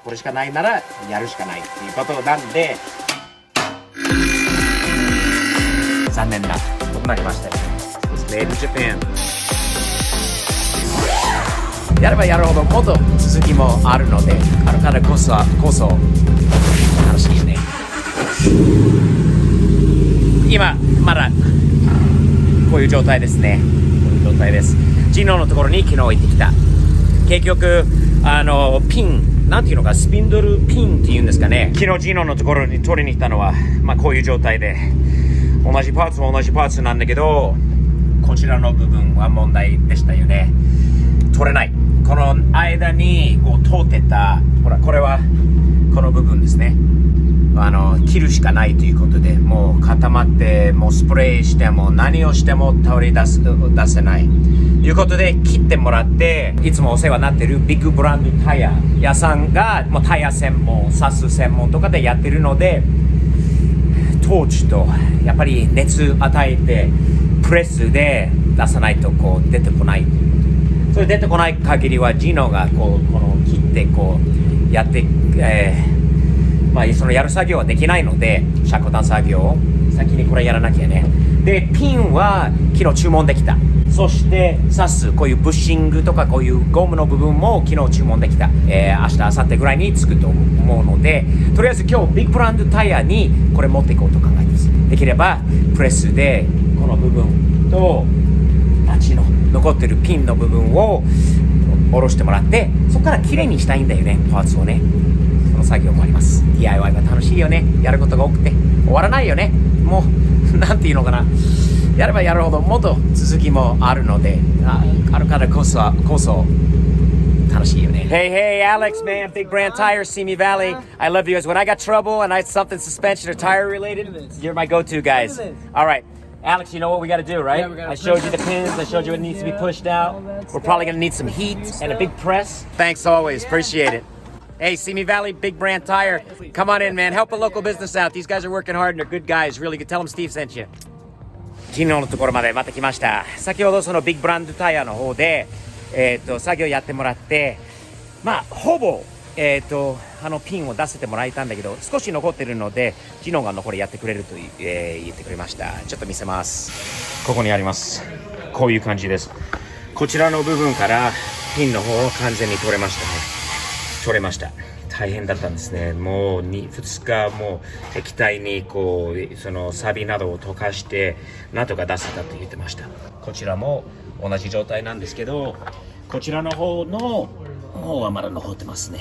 これしかないならやるしかないっていうことなんで、残念なことになりましたよ。Made in Japan。やればやるほどもっと続きもあるので、あるからこそ楽しいよね。今まだこういう状態ですね。こういう状態です。ジノのところに昨日行ってきた。結局ピンなんていうのか、スピンドルピンっていうんですかね。昨日ジノのところに取りに行ったのは、こういう状態で、同じパーツなんだけど、こちらの部分は問題でしたよね。取れない。この間にこう通ってた、ほらこれはこの部分ですね。切るしかないということで、もう固まって、もうスプレーしても何をしても倒れ出せないということで切ってもらって、いつもお世話になっているビッグブランドタイヤ屋さんがもうタイヤ専門、サス専門とかでやってるので、トーチとやっぱり熱与えてプレスで出さないとこう出てこない。それ出てこない限りはジノがこの切ってこうやって、そのやる作業はできないので、遮光弾作業を先にこれやらなきゃね。でピンは昨日注文できた。そしてサス、こういうブッシングとかこういうゴムの部分も昨日注文できた。明日明後日ぐらいに着くと思うので、とりあえず今日ビッグブランドタイヤにこれ持っていこうと考えます。できればプレスでこの部分とあっちの残ってるピンの部分を下ろしてもらって、そこから綺麗にしたいんだよね、パーツをね。その作業もあります。 DIY が楽しいよね。やることが多くて終わらないよね。もうなんていうのかな、やればやるほどもっと続きもあるので、あるからこそ楽しいよね。Hey, Alex, man, Big Brand Tires, Simi Valley. I love you guys. When I got trouble and I had something suspension or tire related, you're my go-to guys. All right, Alex, you know what we got to do, right? Yeah, we gotta I showed you the pins. I showed you what needs to be pushed out. We're probably going to need some heat and a big press. Thanks always. Appreciate it. Hey, Simi Valley, Big Brand Tire. Come on in, man. Help a local business out. These guys are working hard and they're good guys. Really good. Tell them Steve sent you. 昨日のところまでまた来ました。先ほどそのビッグブランドタイヤの方で、作業やってもらって、ほぼ、ピンを出せてもらえたんだけど、少し残ってるので、ジノがこれやってくれると、言ってくれました。ちょっと見せます。ここにあります。こういう感じです。こちらの部分からピンの方を完全に取れましたね。取れました。大変だったんですね。もう2日もう液体にこうそのサビなどを溶かしてなんとか出せたと言ってました。こちらも同じ状態なんですけど、こちらの方はまだ残ってますね。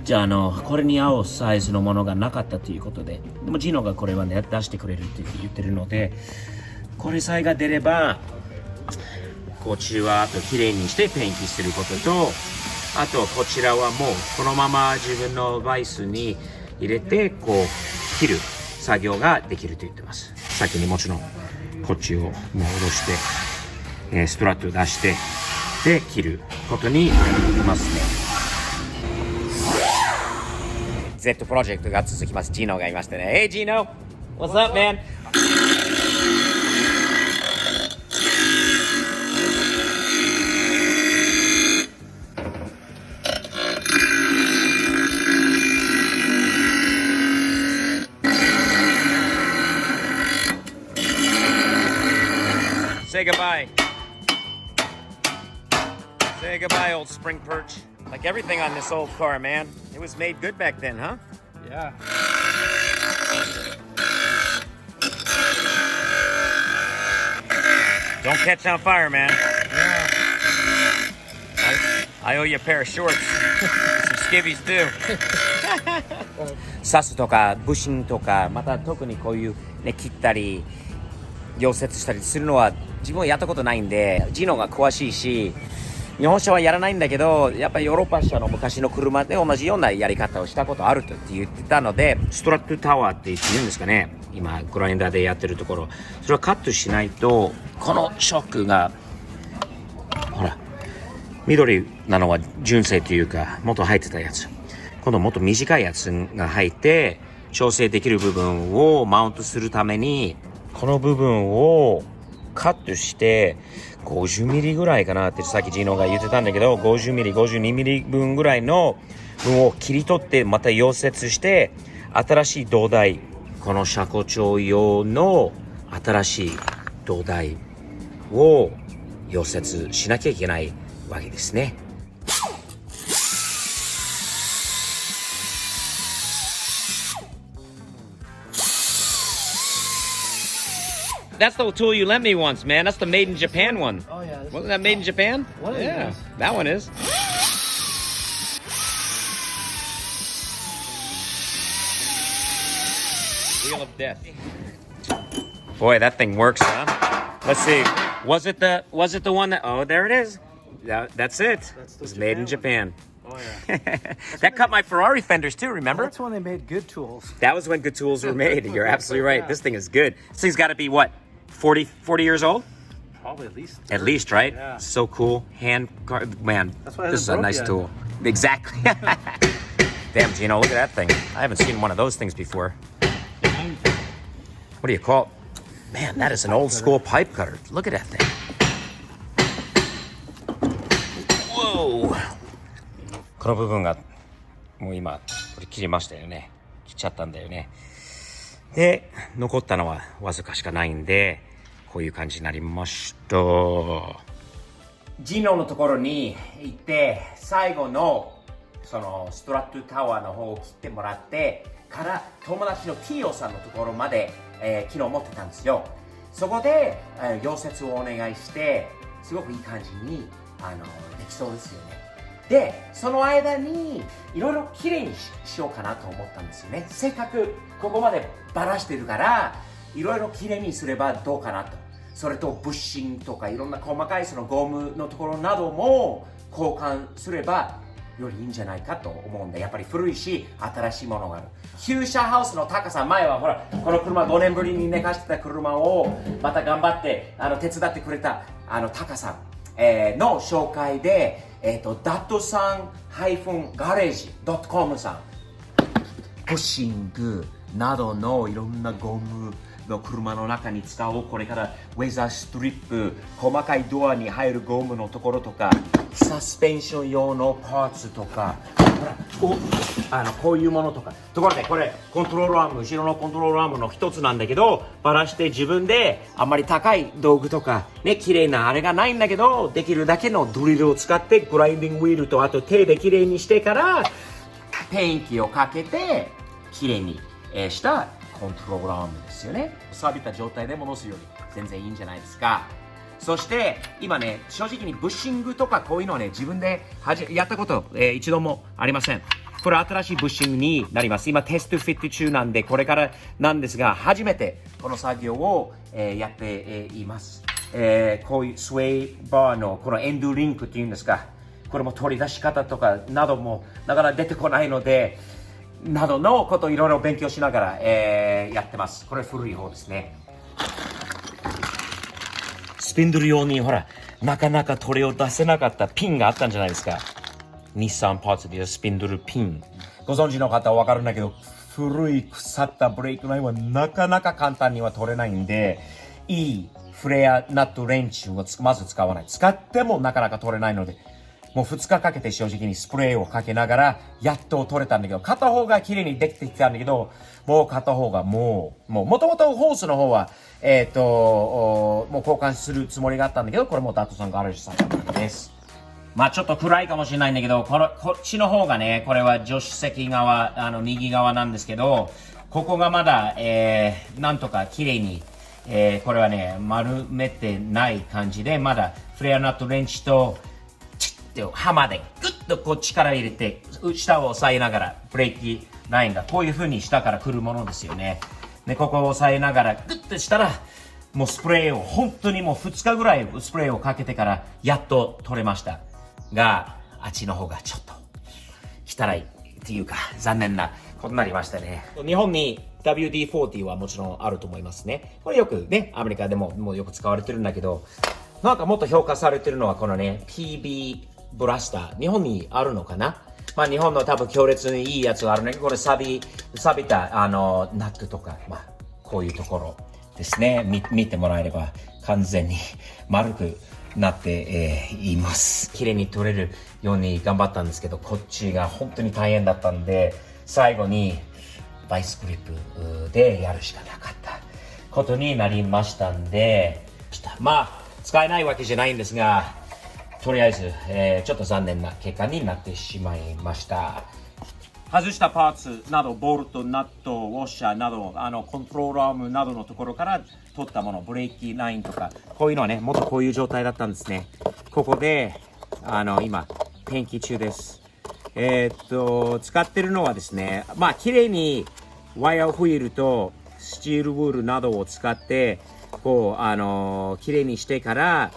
じゃあこれに合うサイズのものがなかったということで、でもジノがこれはね出してくれるって言ってるので、これさえが出ればこちらはあと綺麗にしてペイントすることと、あとこちらはもうこのまま自分のバイスに入れてこう切る作業ができると言ってます。先にもちろんこっちをもう下ろして、ストラットを出してで切ることになりますね。Z プロジェクトが続きます。ジノがいましてね。Hey Gino, what's up, man? Say goodbye. Say goodbye, old spring perch. Like everything on this old car, man. It was made good back then, huh? Yeah. Don't catch on fire, man. Yeah. I owe you a pair of shorts. Some skivvies too. サスとかブッシングとか、また特にこういうね切ったり溶接したりするのは自分はやったことないんで、ジノが詳しいし、日本車はやらないんだけど、やっぱりヨーロッパ車の昔の車で同じようなやり方をしたことあると言ってたので、ストラットタワーって言うんですかね、今グラインダーでやってるところ、それをカットしないとこのショックがほら緑なのは純正というか元入ってたやつ、今度もっと短いやつが入って調整できる部分をマウントするためにこの部分をカットして50ミリぐらいかなってさっきジノが言ってたんだけど、50ミリ52ミリ分ぐらいのを切り取ってまた溶接して新しい土台、この車庫帳用の新しい土台を溶接しなきゃいけないわけですね。That's the tool you lent me once, man. That's the made in Japan one. Oh yeah. Wasn't that made in Japan? One of Yeah, these. that one is. Wheel of Death. Boy, that thing works, huh? Let's see. Was it the one that? Oh, there it is. That's it. That's the It's made in Japan Japan. Oh yeah. That cut my Ferrari fenders too. Remember? That's when they made good tools. That was when good tools were made. You're absolutely right. Yeah. This thing is good. This thing's got to be what? 40 years old? Probably at least. At least, right? Yeah. So cool. Man, That's why it this is a hasn't nice broke tool. Exactly. Damn, Gino, look at that thing. I haven't seen one of those things before. What do you call it? Man, that is an old school pipe cutter. Look at that thing. Whoa. この部分がもう今これ切りましたよね。切っちゃったんだよね。で、残ったのはわずかしかないんで、こういう感じになりました。ジノのところに行って、最後のそのストラットタワーの方を切ってもらってから友達のティオさんのところまで、昨日持ってたんですよ。そこで、溶接をお願いしてすごくいい感じにできそうですよね。で、その間にいろいろきれいに しようかなと思ったんですよね。せっかくここまでばらしてるからいろいろきれいにすればどうかなと。それとブッシングとかいろんな細かいそのゴムのところなども交換すればよりいいんじゃないかと思うんで、やっぱり古いし新しいものがある。旧車ハウスの高さ、前はほらこの車5年ぶりに寝かしてた車をまた頑張って手伝ってくれた高さ、の紹介で、ダットさん-garage.com さん、ブッシングなどのいろんなゴムの車の中に使おう。これからウェザーストリップ、細かいドアに入るゴムのところとか、サスペンション用のパーツとか、こういうものとか。ところでこれコントロールアーム、後ろのコントロールアームの一つなんだけど、バラして自分であんまり高い道具とかね、綺麗なあれがないんだけど、できるだけのドリルを使ってグラインディングウィールとあと手で綺麗にしてからペインキをかけて綺麗にしたコントロールアームですよね。錆びた状態で戻すより全然いいんじゃないですか。そして今ね、正直にブッシングとかこういうのはね、自分でやったこと、一度もありません。これ新しいブッシングになります。今テストフィット中なんでこれからなんですが、初めてこの作業を、やって、います。こういうスウェイバーのこのエンドリンクっていうんですか、これも取り出し方とかなどもなかなか出てこないので、などのことをいろいろ勉強しながら、やってます。これ古い方ですね。スピンドル用にほらなかなか取りを出せなかったピンがあったんじゃないですか。日産パーツでいうスピンドルピン、ご存知の方は分かるんだけど、古い腐ったブレーキラインはなかなか簡単には取れないんで、いいフレアナットレンチをまず使わない。使ってもなかなか取れないので、もう2日かけて正直にスプレーをかけながらやっと取れたんだけど、片方が綺麗にできてきたんだけど、もう片方がもともとホースの方はもう交換するつもりがあったんだけど、これもダットさんガレージさんです。まあちょっと暗いかもしれないんだけど、こっちの方がね、これは助手席側、右側なんですけど、ここがまだ、なんとか綺麗に、これはね、丸めてない感じで、まだフレアナットレンチと、ハマでグッとこう力入れて下を押さえながらブレーキラインがこういう風に下から来るものですよね。でここを押さえながらグッとしたらもうスプレーを本当にもう2日ぐらいスプレーをかけてからやっと取れましたが、あっちの方がちょっと汚いっていうか残念なことになりましたね。日本に WD-40 はもちろんあると思いますね。これよくねアメリカでもうよく使われてるんだけど、なんかもっと評価されてるのはこのね PBブラスター、日本にあるのかな。まあ日本の多分強烈にいいやつがあるんだけど、これ錆びたナットとか、まあこういうところですね。見てもらえれば完全に丸くなって、います。綺麗に取れるように頑張ったんですけど、こっちが本当に大変だったんで、最後にバイスグリップでやるしかなかったことになりましたんで、まあ使えないわけじゃないんですが、とりあえず、ちょっと残念な結果になってしまいました。外したパーツなど、ボルト、ナット、ウォッシャーなど、コントロールアームなどのところから取ったもの、ブレーキラインとか、こういうのはね、もっとこういう状態だったんですね。ここで、今、ペンキ中です。使ってるのはですね、まあ、綺麗にワイヤーホイールとスチールウールなどを使って、こう、綺麗にしてから、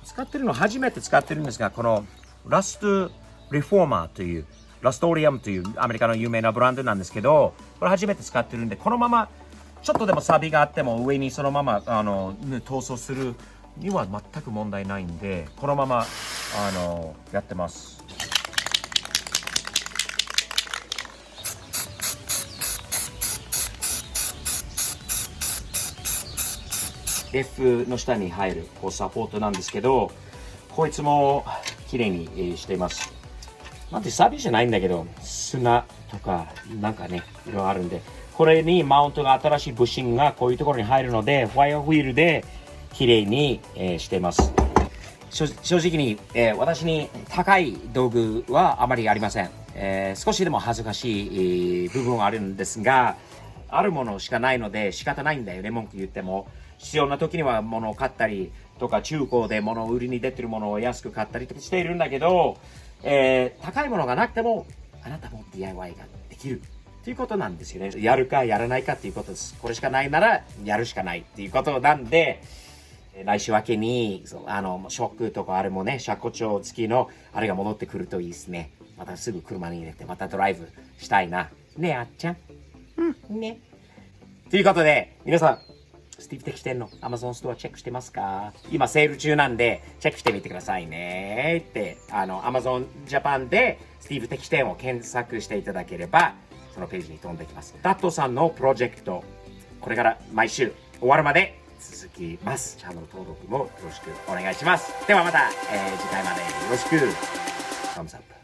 使ってるの初めて使ってるんですが、このラストリフォーマーという、ラストリアムというアメリカの有名なブランドなんですけど、これ初めて使ってるんで、このままちょっとでも錆があっても上にそのまま塗装するには全く問題ないんで、このままやってます。レフの下に入るこうサポートなんですけど、こいつも綺麗にしています。なんて錆じゃないんだけど、砂とかなんかね、いろいろあるんで、これにマウントが新しいブッシングがこういうところに入るので、ワイヤーホイールで綺麗に、しています。正直に、私に高い道具はあまりありません。少しでも恥ずかしい、部分はあるんですが、あるものしかないので仕方ないんだよね、文句言っても。必要な時には物を買ったりとか、中古で物を売りに出てるものを安く買ったりとかしているんだけど、高いものがなくてもあなたも DIY ができるということなんですよね。やるかやらないかということです。これしかないならやるしかないっていうことなんで、来週明けにショックとかあれもね、車庫帳付きのあれが戻ってくるといいですね。またすぐ車に入れてまたドライブしたいな。ねえ、あっちゃん。ね。ということで、皆さん、スティーブ適店の Amazon ストアチェックしてますか？今セール中なんでチェックしてみてくださいねって、Amazon Japan でスティーブ適店を検索していただければそのページに飛んできます。ダットさんのプロジェクト、これから毎週終わるまで続きます。チャンネル登録もよろしくお願いします。ではまた、次回までよろしく。Thumbs up。